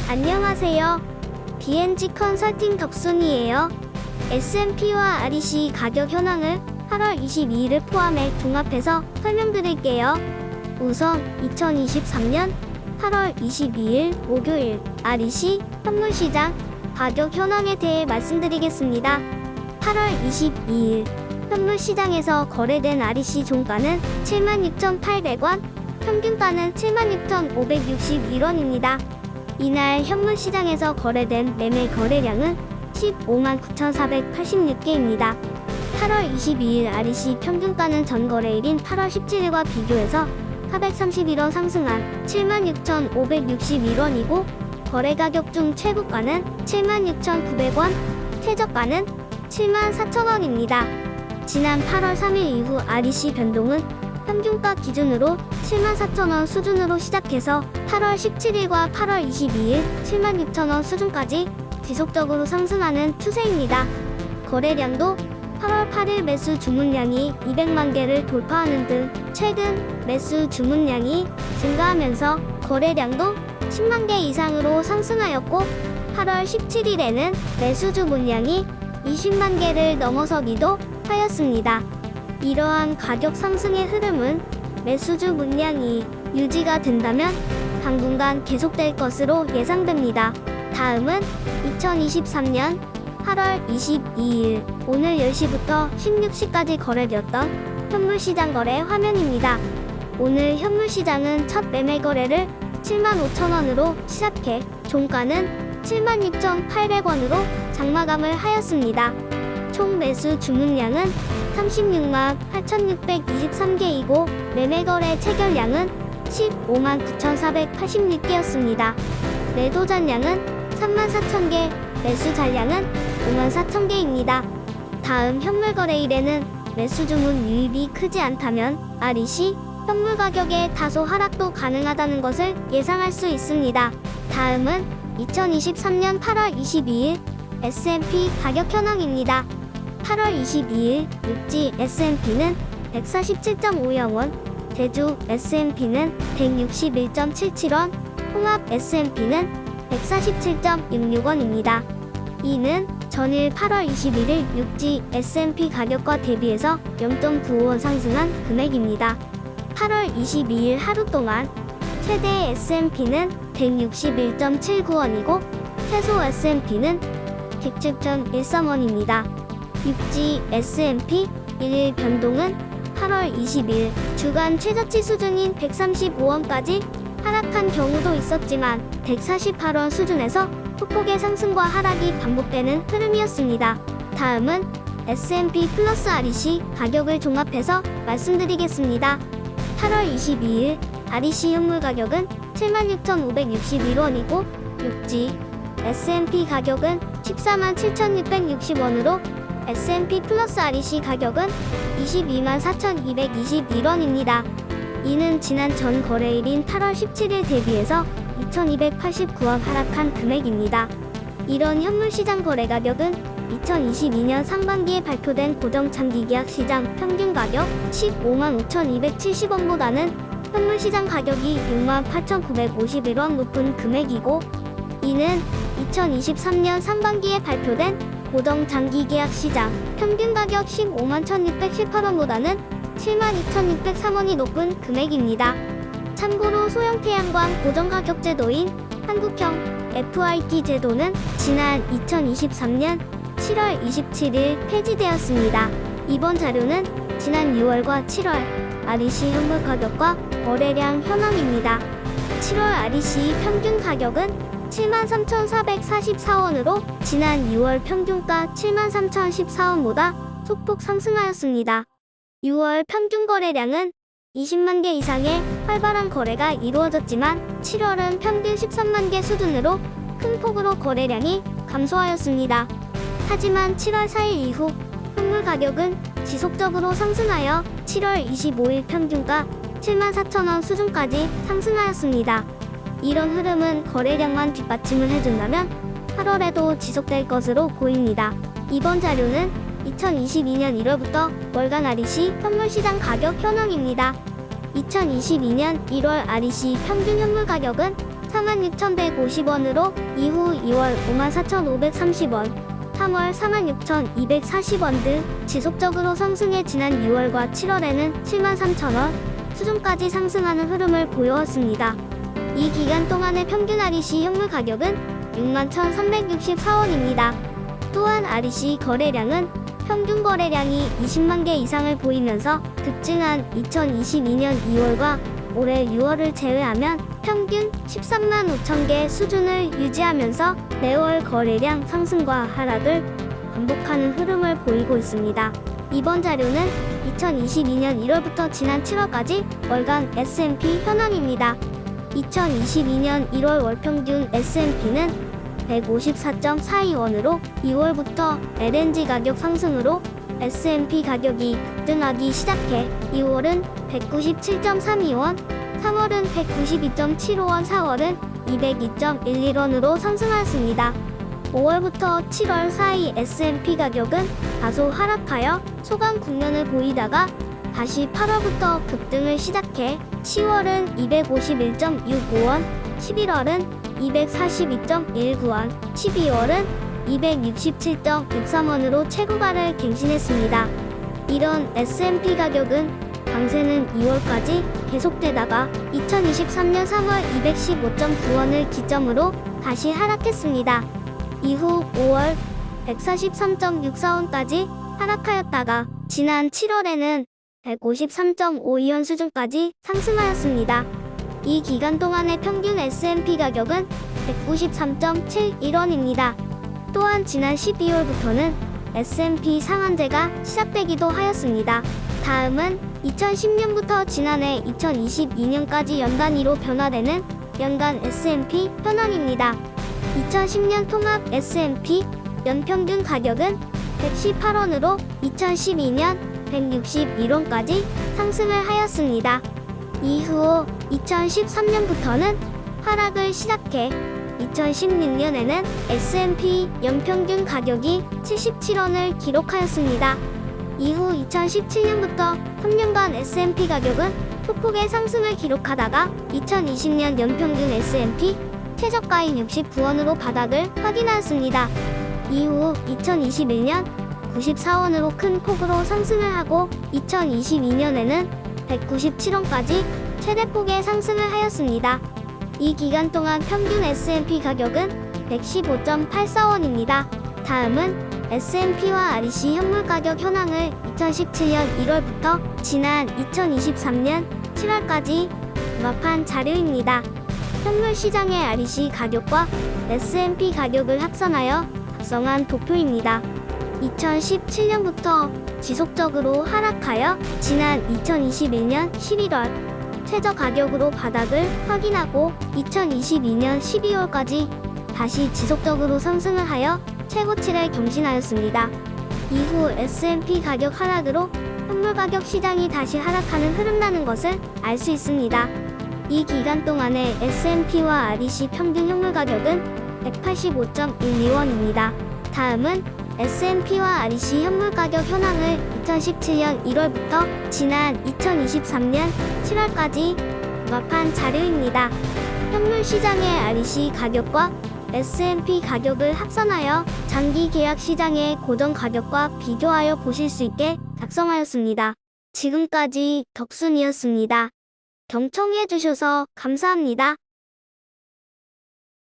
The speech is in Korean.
안녕하세요. BNG 컨설팅 덕순이에요. S&P와 REC 가격 현황을 8월 22일을 포함해 종합해서 설명드릴게요. 우선 2023년 8월 22일 목요일 REC 현물시장 가격 현황에 대해 말씀드리겠습니다. 8월 22일 현물시장에서 거래된 REC 종가는 76,800원, 평균가는 76,561원입니다. 이날 현물시장에서 거래된 매매 거래량은 15만 9,486개입니다. 8월 22일 REC 평균가는 전 거래일인 8월 17일과 비교해서 431원 상승한 76,561원이고 거래가격 중 최고가는 76,900원, 최저가는 74,000원입니다. 지난 8월 3일 이후 REC 변동은 평균가 기준으로 74,000원 수준으로 시작해서 8월 17일과 8월 22일 76,000원 수준까지 지속적으로 상승하는 추세입니다. 거래량도 8월 8일 매수 주문량이 200만 개를 돌파하는 등 최근 매수 주문량이 증가하면서 거래량도 10만 개 이상으로 상승하였고 8월 17일에는 매수 주문량이 20만 개를 넘어서기도 하였습니다. 이러한 가격 상승의 흐름은 매수주 물량이 유지가 된다면 당분간 계속될 것으로 예상됩니다. 다음은 2023년 8월 22일 오늘 10시부터 16시까지 거래되었던 현물시장 거래 화면입니다. 오늘 현물시장은 첫 매매 거래를 75,000원으로 시작해 종가는 76,800원으로 장마감을 하였습니다. 총 매수 주문량은 36만 8,623개이고 매매거래 체결량은 15만 9,486개였습니다. 매도 잔량은 34,000개, 매수 잔량은 54,000개입니다. 다음 현물거래일에는 매수 주문 유입이 크지 않다면 REC 현물 가격에 다소 하락도 가능하다는 것을 예상할 수 있습니다. 다음은 2023년 8월 22일 S&P 가격 현황입니다. 8월 22일 육지 S&P는 147.50원, 제주 S&P는 161.77원, 홍합 S&P는 147.66원입니다. 이는 전일 8월 21일 육지 S&P 가격과 대비해서 0.95원 상승한 금액입니다. 8월 22일 하루 동안 최대 S&P는 161.79원이고 최소 S&P는 107.13원입니다. 육지 S&P 1일 변동은 8월 20일 주간 최저치 수준인 135원까지 하락한 경우도 있었지만 148원 수준에서 폭폭의 상승과 하락이 반복되는 흐름이었습니다. 다음은 S&P 플러스 REC 가격을 종합해서 말씀드리겠습니다. 8월 22일 REC 현물 가격은 76,561원이고 육지 S&P 가격은 14만 7,660원으로 S&P 플러스 REC 가격은 22만 4,221원입니다. 이는 지난 전 거래일인 8월 17일 대비해서 2,289원 하락한 금액입니다. 이런 현물시장 거래 가격은 2022년 상반기에 발표된 고정장기계약 시장 평균 가격 15만 5,270원보다는 현물시장 가격이 6만 8,951원 높은 금액이고 이는 2023년 상반기에 발표된 고정장기계약 시장 평균 가격 15만 1,618원보다는 7만 2,603원이 높은 금액입니다. 참고로 소형태양광 고정가격 제도인 한국형 FIT 제도는 지난 2023년 7월 27일 폐지되었습니다. 이번 자료는 지난 6월과 7월 REC 현물 가격과 거래량 현황입니다. 7월 REC 평균 가격은 73,444원으로 지난 6월 평균가 73,014원보다 소폭 상승하였습니다. 6월 평균 거래량은 20만 개 이상의 활발한 거래가 이루어졌지만 7월은 평균 13만 개 수준으로 큰 폭으로 거래량이 감소하였습니다. 하지만 7월 4일 이후 현물 가격은 지속적으로 상승하여 7월 25일 평균가 74,000원 수준까지 상승하였습니다. 이런 흐름은 거래량만 뒷받침을 해준다면 8월에도 지속될 것으로 보입니다. 이번 자료는 2022년 1월부터 월간 REC 현물시장 가격 현황입니다. 2022년 1월 REC 평균 현물 가격은 46,150원으로 이후 2월 54,530원, 3월 46,240원 등 지속적으로 상승해 지난 6월과 7월에는 73,000원 수준까지 상승하는 흐름을 보여왔습니다. 이 기간 동안의 평균 REC 현물 가격은 61,364원입니다. 또한 REC 거래량은 평균 거래량이 20만 개 이상을 보이면서 급증한 2022년 2월과 올해 6월을 제외하면 평균 13만 5천 개 수준을 유지하면서 매월 거래량 상승과 하락을 반복하는 흐름을 보이고 있습니다. 이번 자료는 2022년 1월부터 지난 7월까지 월간 S&P 현황입니다. 2022년 1월 월평균 S&P는 154.42원으로 2월부터 LNG 가격 상승으로 S&P 가격이 급등하기 시작해 2월은 197.32원, 3월은 192.75원, 4월은 202.11원으로 상승하였습니다. 5월부터 7월 사이 S&P 가격은 다소 하락하여 소강 국면을 보이다가 다시 8월부터 급등을 시작해 10월은 251.65원, 11월은 242.19원, 12월은 267.63원으로 최고가를 갱신했습니다. 이런 S&P 가격은 강세는 2월까지 계속되다가 2023년 3월 215.9원을 기점으로 다시 하락했습니다. 이후 5월 143.64원까지 하락하였다가 지난 7월에는 153.52원 수준까지 상승하였습니다. 이 기간 동안의 평균 S&P 가격은 193.71원입니다. 또한 지난 12월부터는 S&P 상한제가 시작되기도 하였습니다. 다음은 2010년부터 지난해 2022년까지 연간 1로 변화되는 연간 S&P 현황입니다. 2010년 통합 S&P 연평균 가격은 118원으로 2012년 161원까지 상승을 하였습니다. 이후 2013년부터는 하락을 시작해 2016년에는 S&P 연평균 가격이 77원을 기록하였습니다. 이후 2017년부터 3년간 S&P 가격은 소폭의 상승을 기록하다가 2020년 연평균 S&P 최저가인 69원으로 바닥을 확인하였습니다. 이후 2021년 94원으로 큰 폭으로 상승을 하고 2022년에는 197원까지 최대폭의 상승을 하였습니다. 이 기간 동안 평균 S&P 가격은 115.84원입니다. 다음은 S&P와 REC 현물 가격 현황을 2017년 1월부터 지난 2023년 7월까지 종합한 자료입니다. 현물 시장의 REC 가격과 S&P 가격을 합산하여 작성한 도표입니다. 2017년부터 지속적으로 하락하여 지난 2021년 11월 최저 가격으로 바닥을 확인하고 2022년 12월까지 다시 지속적으로 상승을 하여 최고치를 경신하였습니다. 이후 S&P 가격 하락으로 현물 가격 시장이 다시 하락하는 흐름라는 것을 알 수 있습니다. 이 기간 동안의 S&P와 REC 평균 현물 가격은 185.12원입니다. 다음은 S&P와 REC 현물 가격 현황을 2017년 1월부터 지난 2023년 7월까지 종합한 자료입니다. 현물 시장의 REC 가격과 S&P 가격을 합산하여 장기 계약 시장의 고정 가격과 비교하여 보실 수 있게 작성하였습니다. 지금까지 덕순이었습니다. 경청해 주셔서 감사합니다.